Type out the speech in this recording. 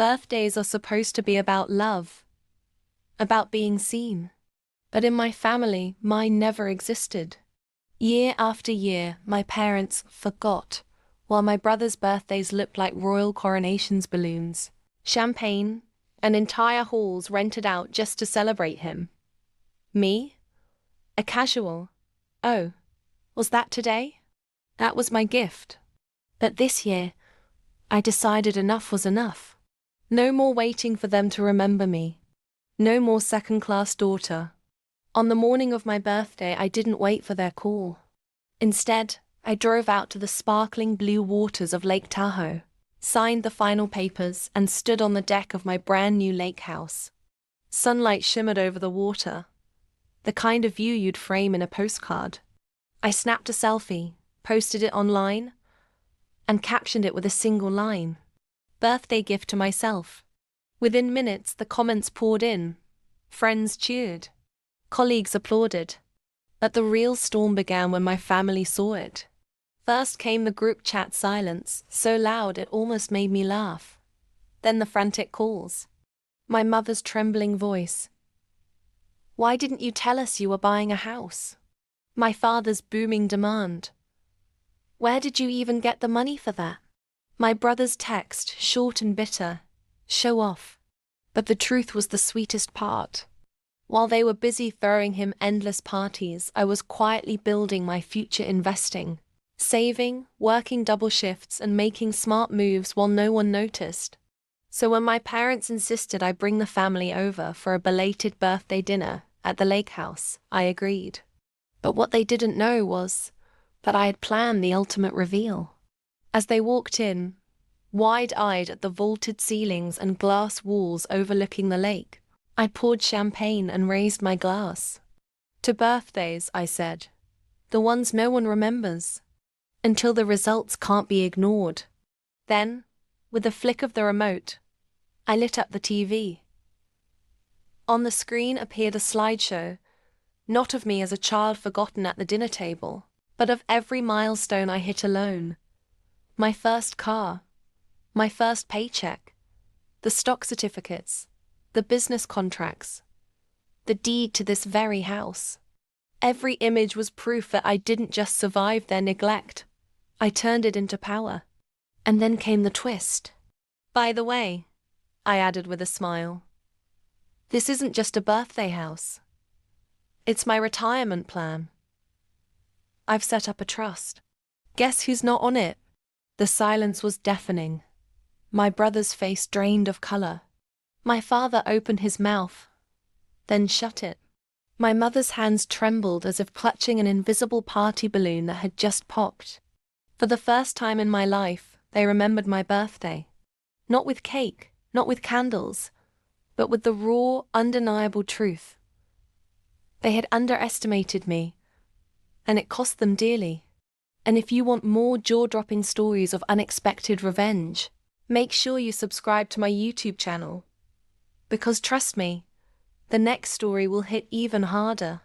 Birthdays are supposed to be about love, about being seen. But in my family, mine never existed. Year after year, my parents forgot, while my brother's birthdays looked like royal coronations balloons, champagne, and entire halls rented out just to celebrate him. Me? A casual. Oh, was that today? That was my gift. But this year, I decided enough was enough. No more waiting for them to remember me. No more second-class daughter. On the morning of my birthday, I didn't wait for their call. Instead, I drove out to the sparkling blue waters of Lake Tahoe, signed the final papers, and stood on the deck of my brand-new lake house. Sunlight shimmered over the water, the kind of view you'd frame in a postcard. I snapped a selfie, posted it online, and captioned it with a single line: birthday gift to myself. Within minutes, the comments poured in. Friends cheered. Colleagues applauded. But the real storm began when my family saw it. First came the group chat silence, so loud it almost made me laugh. Then the frantic calls. My mother's trembling voice. Why didn't you tell us you were buying a house? My father's booming demand. Where did you even get the money for that? My brother's text, short and bitter. Show off. But the truth was the sweetest part. While they were busy throwing him endless parties, I was quietly building my future, investing, saving, working double shifts, and making smart moves while no one noticed. So when my parents insisted I bring the family over for a belated birthday dinner at the lake house, I agreed. But what they didn't know was that I had planned the ultimate reveal. As they walked in, wide-eyed at the vaulted ceilings and glass walls overlooking the lake, I poured champagne and raised my glass. To birthdays, I said, the ones no one remembers, until the results can't be ignored. Then, with a flick of the remote, I lit up the TV. On the screen appeared a slideshow, not of me as a child forgotten at the dinner table, but of every milestone I hit alone. My first car, my first paycheck, the stock certificates, the business contracts, the deed to this very house. Every image was proof that I didn't just survive their neglect, I turned it into power. And then came the twist. By the way, I added with a smile, this isn't just a birthday house. It's my retirement plan. I've set up a trust. Guess who's not on it? The silence was deafening. My brother's face drained of color. My father opened his mouth, then shut it. My mother's hands trembled as if clutching an invisible party balloon that had just popped. For the first time in my life, they remembered my birthday. Not with cake, not with candles, but with the raw, undeniable truth. They had underestimated me, and it cost them dearly. And if you want more jaw-dropping stories of unexpected revenge, make sure you subscribe to my YouTube channel. Because trust me, the next story will hit even harder.